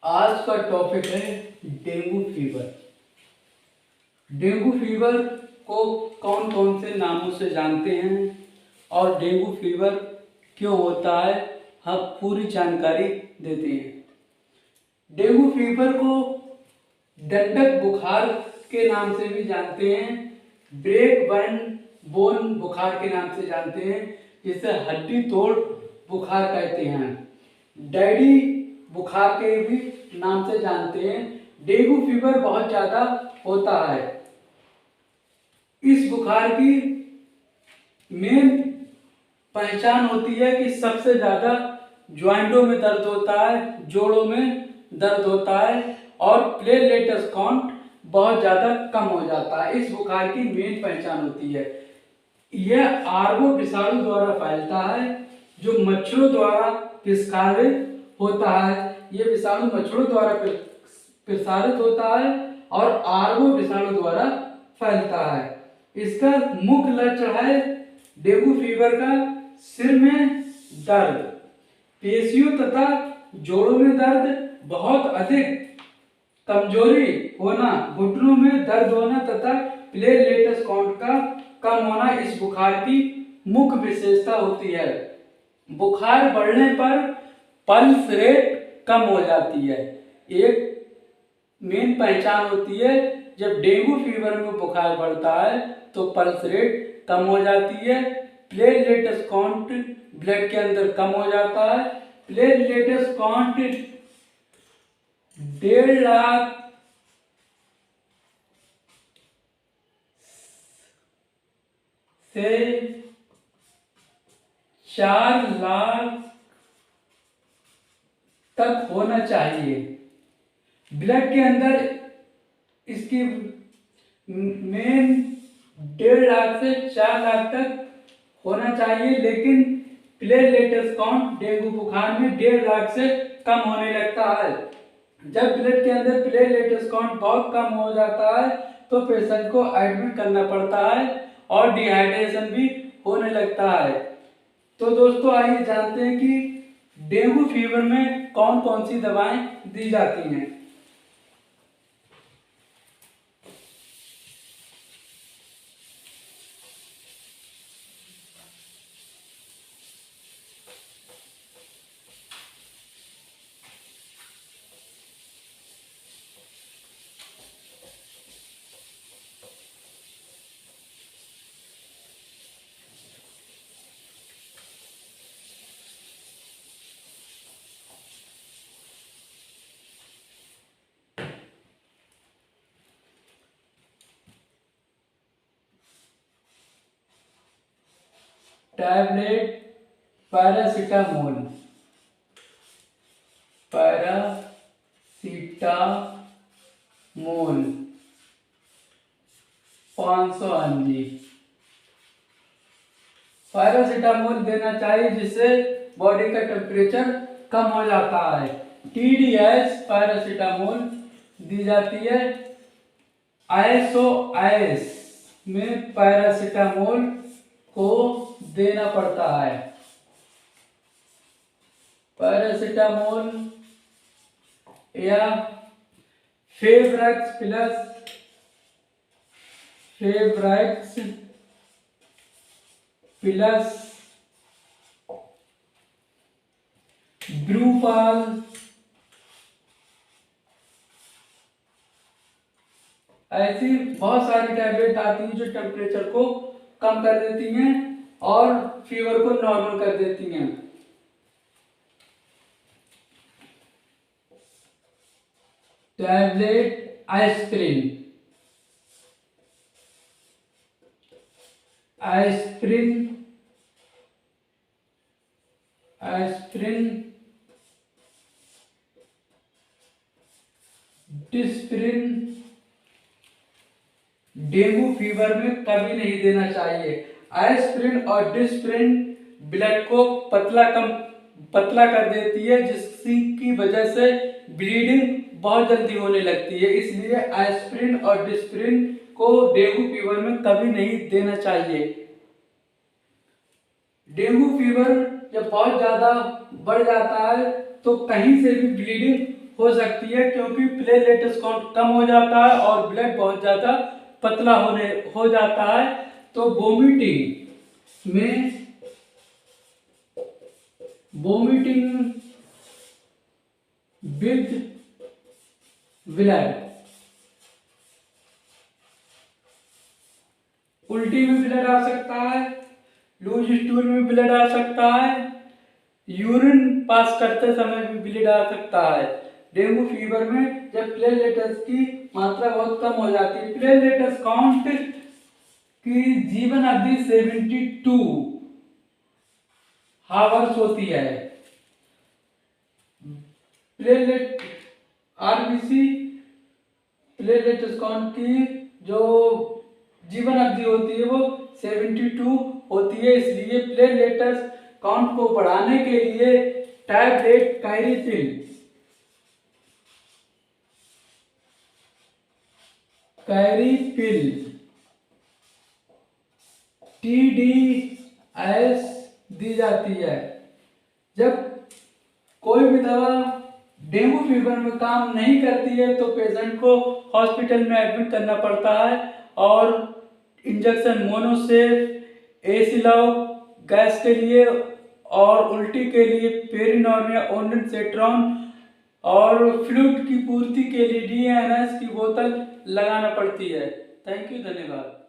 आज का टॉपिक है डेंगू फीवर। डेंगू फीवर को कौन कौन से नामों से जानते हैं और डेंगू फीवर क्यों होता है, हम पूरी जानकारी देते हैं। डेंगू फीवर को डंडक बुखार के नाम से भी जानते हैं, ब्रेक बर्न बोन बुखार के नाम से जानते हैं, जिसे हड्डी तोड़ बुखार कहते हैं, डैडी बुखार के भी नाम से जानते हैं। डेंगू फीवर बहुत ज़्यादा होता है। इस बुखार की मेन पहचान होती है कि सबसे ज़्यादा ज्वाइंटों में दर्द होता है, जोड़ों में दर्द होता है और प्लेटलेट्स काउंट बहुत ज़्यादा कम हो जाता है। इस बुखार की मेन पहचान होती है। यह आर्गो विषाणु द्वारा फैलता है, जो मच्छरों द्वारा प्रसारित होता है। यह विषाणु मच्छरों द्वारा प्रसारित होता है और आर्गो विषाणु द्वारा फैलता है। इसका मुख्य लक्षण है डेंगू फीवर का सिर में दर्द, पेशियों तथा जोड़ों में दर्द, बहुत अधिक कमजोरी होना, घुटनों में दर्द होना तथा प्लेटलेट्स काउंट का कम होना इस बुखार की मुख्य विशेषता होती है। बुखार बढ़ने पर पल्स रेट कम हो जाती है। एक मेन पहचान होती है, जब डेंगू फीवर में बुखार बढ़ता है तो पल्स रेट कम हो जाती है, प्लेटलेट्स काउंट ब्लड के अंदर कम हो जाता है। प्लेटलेट्स काउंट 1.5 लाख से 4 लाख तक होना चाहिए। ब्लड के अंदर इसकी मेन 1.5 लाख से 4 लाख तक होना चाहिए, लेकिन प्लेटलेट्स काउंट डेंगू बुखार में 1.5 लाख से कम होने लगता है। जब ब्लड के अंदर प्लेटलेट्स काउंट बहुत कम हो जाता है तो पेशेंट को एडमिट करना पड़ता है और डिहाइड्रेशन भी होने लगता है। तो दोस्तों, आइए जानते हैं कि डेंगू फीवर में कौन कौन सी दवाएं दी जाती हैं। Tablet paracetamol, paracetamol 500 mg paracetamol देना चाहिए, जिससे बॉडी का टेम्परेचर कम हो जाता है। TDS पैरासीटामोल दी जाती है। SOS में पैरासीटामोल को देना पड़ता है। पैरासीटामोल या फेवरेक्स प्लस ब्रूपाल ऐसी बहुत सारी टैबलेट आती हैं जो टेम्परेचर को कम कर देती हैं और फीवर को नॉर्मल कर देती हैं। Tablet aspirin Disprin dengue fever में कभी नहीं देना चाहिए। एस्पिरिन और डिस्प्रिन ब्लड को पतला कर देती है, जिसकी वजह से ब्लीडिंग बहुत जल्दी होने लगती है। इसलिए एस्पिरिन और डिस्प्रिन को डेंगू फीवर में कभी नहीं देना चाहिए। डेंगू फीवर जब बहुत ज़्यादा बढ़ जाता है तो कहीं से भी ब्लीडिंग हो सकती है क्योंकि प्लेटलेट्स काउंट कम हो जाता है और ब्लड बहुत ज़्यादा पतला हो जाता है। तो वोमिटिंग विद ब्लड, उल्टी में ब्लड आ सकता है, लूज स्टूल में ब्लड आ सकता है, यूरिन पास करते समय भी ब्लड आ सकता है। डेंगू फीवर में जब प्लेटलेट्स की मात्रा बहुत कम हो जाती है। प्लेटलेट्स काउंट की जीवन अवधि 72 हावर्स होती है। प्लेटलेट आरबीसी प्लेटलेट्स काउंट की जो जीवन अवधि होती है वो 72 होती है। इसलिए प्लेटलेट्स काउंट को बढ़ाने के लिए टैबलेट कैरीपिल TDS दी जाती है। जब कोई भी दवा डेंगू फीवर में काम नहीं करती है तो पेशेंट को हॉस्पिटल में एडमिट करना पड़ता है और इंजेक्शन मोनोसेफ, एसिलॉव गैस के लिए और उल्टी के लिए पेरिनोर्मिया ओंडेनसेट्रॉन और फ्लूइड की पूर्ति के लिए DNS की बोतल लगाना पड़ती है। थैंक यू, धन्यवाद।